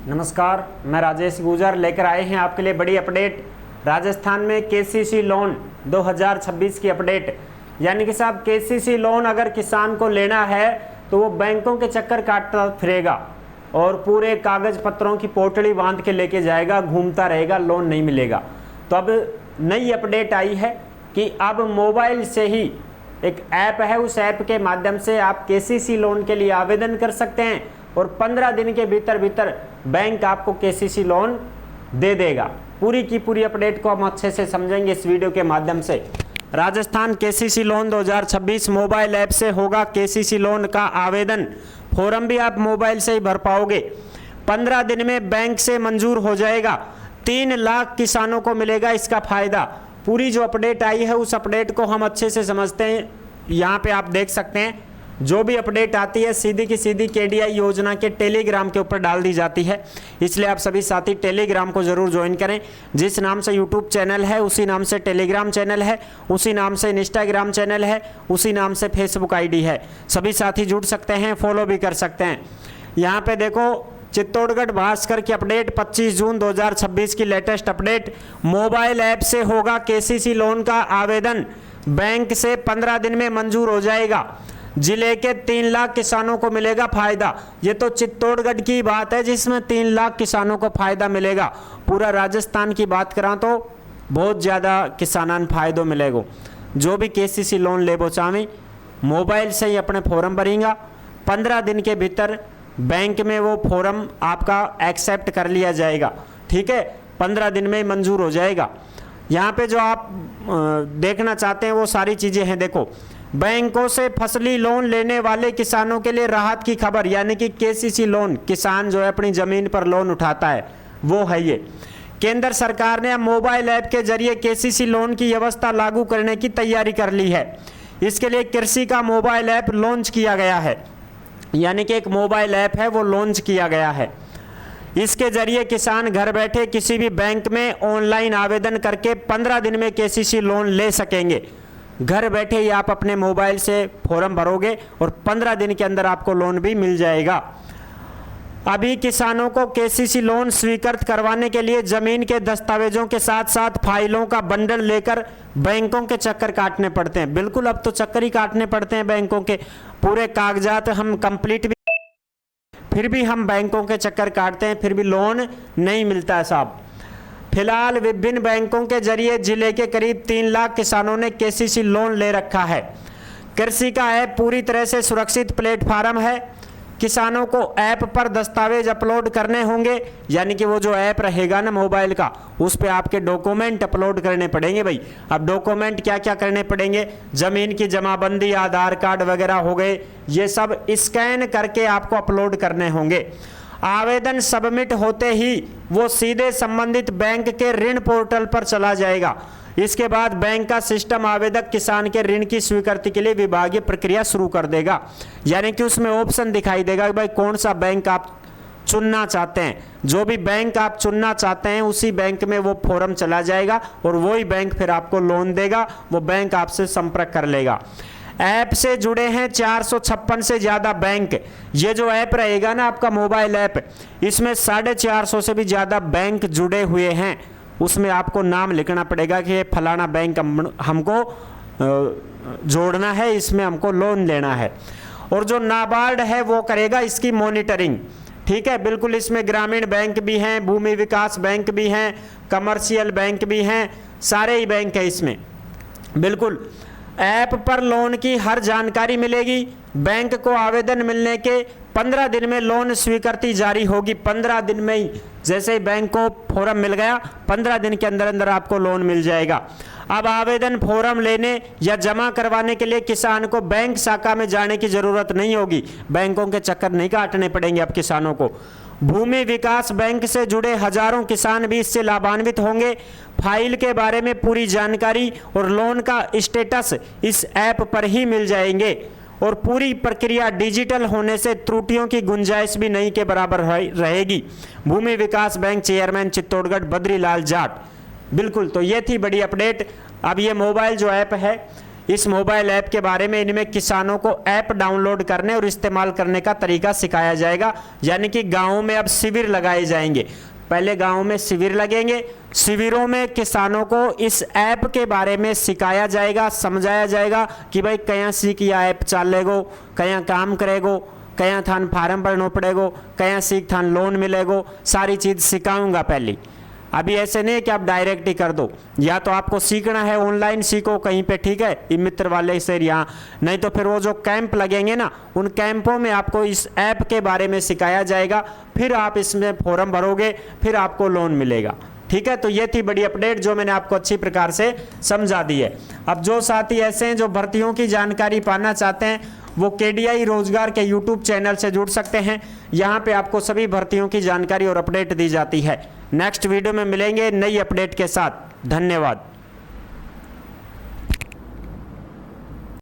नमस्कार, मैं राजेश गुजर लेकर आए हैं आपके लिए बड़ी अपडेट। राजस्थान में केसीसी लोन 2026 की अपडेट। यानी कि साहब केसीसी लोन अगर किसान को लेना है तो वो बैंकों के चक्कर काटता फिरेगा और पूरे कागज पत्रों की पोटली बांध के लेके जाएगा, घूमता रहेगा, लोन नहीं मिलेगा। तो अब नई अपडेट आई है कि अब मोबाइल से ही एक ऐप है, उस ऐप के माध्यम से आप केसीसी लोन के लिए आवेदन कर सकते हैं और 15 दिन के भीतर बैंक आपको केसीसी लोन दे देगा। पूरी की पूरी अपडेट को हम अच्छे से समझेंगे इस वीडियो के माध्यम से। Rajasthan KCC loan 2026 mobile app से होगा केसीसी लोन का आवेदन। फॉर्म भी आप मोबाइल से ही भर पाओगे। 15 दिन में बैंक से मंजूर हो जाएगा। 3 लाख किसानों को मिलेगा इसका फायदा। पूरी जो अपडेट आई है उस अपडेट को हम अच्छे से समझते हैं। यहाँ पे आप देख सकते हैं जो भी अपडेट आती है सीधी की सीधी केडीआई योजना के टेलीग्राम के ऊपर डाल दी जाती है। इसलिए आप सभी साथी टेलीग्राम को जरूर ज्वाइन करें। जिस नाम से यूट्यूब चैनल है उसी नाम से टेलीग्राम चैनल है, उसी नाम से इंस्टाग्राम चैनल है, उसी नाम से फेसबुक आईडी है। सभी साथी जुड़ सकते हैं, फॉलो भी कर सकते हैं। यहाँ पे देखो चित्तौड़गढ़ भास्कर की अपडेट 25 जून 2026 की लेटेस्ट अपडेट। मोबाइल ऐप से होगा केसीसी लोन का आवेदन। बैंक से 15 दिन में मंजूर हो जाएगा। जिले के 3 लाख किसानों को मिलेगा फायदा। ये तो चित्तौड़गढ़ की बात है जिसमें 3 लाख किसानों को फायदा मिलेगा। पूरा राजस्थान की बात करा तो बहुत ज़्यादा किसानन फायदो मिलेगा। जो भी केसीसी लोन लेबो चाहे मोबाइल से ही अपने फॉर्म भरेगा। 15 दिन के भीतर बैंक में वो फॉर्म आपका एक्सेप्ट कर लिया जाएगा। ठीक है, 15 दिन में मंजूर हो जाएगा। यहाँ पे जो आप देखना चाहते हैं वो सारी चीज़ें हैं। देखो, बैंकों से फसली लोन लेने वाले किसानों के लिए राहत की खबर, यानी कि केसीसी लोन किसान जो है अपनी ज़मीन पर लोन उठाता है वो है ये। केंद्र सरकार ने अब मोबाइल ऐप के जरिए केसीसी लोन की व्यवस्था लागू करने की तैयारी कर ली है। इसके लिए कृषि का मोबाइल ऐप लॉन्च किया गया है। यानी कि एक मोबाइल ऐप है वो लॉन्च किया गया है। इसके जरिए किसान घर बैठे किसी भी बैंक में ऑनलाइन आवेदन करके 15 दिन में केसीसी लोन ले सकेंगे। घर बैठे ही आप अपने मोबाइल से फॉर्म भरोगे और 15 दिन के अंदर आपको लोन भी मिल जाएगा। अभी किसानों को केसीसी लोन स्वीकृत करवाने के लिए जमीन के दस्तावेजों के साथ साथ फाइलों का बंडल लेकर बैंकों के चक्कर काटने पड़ते हैं। बिल्कुल, अब तो चक्कर ही काटने पड़ते हैं बैंकों के। पूरे कागजात हम कंप्लीट भी फिर भी हम बैंकों के चक्कर काटते हैं, फिर भी लोन नहीं मिलता है साहब। फिलहाल विभिन्न बैंकों के जरिए जिले के करीब 3 लाख किसानों ने केसीसी लोन ले रखा है। कृषि का ऐप पूरी तरह से सुरक्षित प्लेटफार्म है। किसानों को ऐप पर दस्तावेज अपलोड करने होंगे। यानी कि वो जो ऐप रहेगा ना मोबाइल का, उस पे आपके डॉक्यूमेंट अपलोड करने पड़ेंगे भाई। अब डॉक्यूमेंट क्या क्या करने पड़ेंगे? ज़मीन की जमाबंदी, आधार कार्ड वगैरह हो गए, ये सब स्कैन करके आपको अपलोड करने होंगे। आवेदन सबमिट होते ही वो सीधे संबंधित बैंक के ऋण पोर्टल पर चला जाएगा। इसके बाद बैंक का सिस्टम आवेदक किसान के ऋण की स्वीकृति के लिए विभागीय प्रक्रिया शुरू कर देगा। यानी कि उसमें ऑप्शन दिखाई देगा कि भाई कौन सा बैंक आप चुनना चाहते हैं। जो भी बैंक आप चुनना चाहते हैं उसी बैंक में वो फॉर्म चला जाएगा और वही बैंक फिर आपको लोन देगा। वो बैंक आपसे संपर्क कर लेगा। ऐप से जुड़े हैं 456 से ज़्यादा बैंक। ये जो ऐप रहेगा ना आपका मोबाइल ऐप, इसमें 450 से भी ज़्यादा बैंक जुड़े हुए हैं। उसमें आपको नाम लिखना पड़ेगा कि ये फलाना बैंक हमको जोड़ना है, इसमें हमको लोन लेना है। और जो नाबार्ड है वो करेगा इसकी मॉनिटरिंग। ठीक है, बिल्कुल। इसमें ग्रामीण बैंक भी हैं, भूमि विकास बैंक भी हैं, कमर्शियल बैंक भी हैं, सारे ही बैंक है इसमें। बिल्कुल, ऐप पर लोन की हर जानकारी मिलेगी। बैंक को आवेदन मिलने के 15 दिन में लोन स्वीकृति जारी होगी। 15 दिन में ही, जैसे ही बैंक को फॉर्म मिल गया, 15 दिन के अंदर अंदर आपको लोन मिल जाएगा। अब आवेदन फॉर्म लेने या जमा करवाने के लिए किसान को बैंक शाखा में जाने की ज़रूरत नहीं होगी। बैंकों के चक्कर नहीं काटने पड़ेंगे अब किसानों को। भूमि विकास बैंक से जुड़े हजारों किसान भी इससे लाभान्वित होंगे। फाइल के बारे में पूरी जानकारी और लोन का स्टेटस इस ऐप पर ही मिल जाएंगे और पूरी प्रक्रिया डिजिटल होने से त्रुटियों की गुंजाइश भी नहीं के बराबर रहेगी। भूमि विकास बैंक चेयरमैन चित्तौड़गढ़ बद्रीलाल जाट। बिल्कुल, तो ये थी बड़ी अपडेट। अब ये मोबाइल जो ऐप है इस मोबाइल ऐप के बारे में इनमें किसानों को ऐप डाउनलोड करने और इस्तेमाल करने का तरीका सिखाया जाएगा। यानी कि गाँव में अब शिविर लगाए जाएंगे। पहले गाँव में शिविर लगेंगे, शिविरों में किसानों को इस ऐप के बारे में सिखाया जाएगा, समझाया जाएगा कि भाई कहाँ सीख यह ऐप चालेगो, कहाँ काम करेगो, कहाँ थान फार्म भरना पड़ेगो, कहाँ सीख थान लोन मिलेगो, सारी चीज़ सिखाऊंगा पहले। अभी ऐसे नहीं है कि आप डायरेक्ट ही कर दो, या तो आपको सीखना है ऑनलाइन सीखो कहीं पे, ठीक है, ये मित्र वाले से यहाँ, नहीं तो फिर वो जो कैंप लगेंगे ना, उन कैंपों में आपको इस ऐप के बारे में सिखाया जाएगा, फिर आप इसमें फॉर्म भरोगे, फिर आपको लोन मिलेगा। ठीक है, तो ये थी बड़ी अपडेट जो मैंने आपको अच्छी प्रकार से समझा दी है। अब जो साथी ऐसे हैं जो भर्तियों की जानकारी पाना चाहते हैं, वो KDI रोजगार के YouTube चैनल से जुड़ सकते हैं। यहाँ पे आपको सभी भर्तियों की जानकारी और अपडेट दी जाती है। नेक्स्ट वीडियो में मिलेंगे नई अपडेट के साथ। धन्यवाद।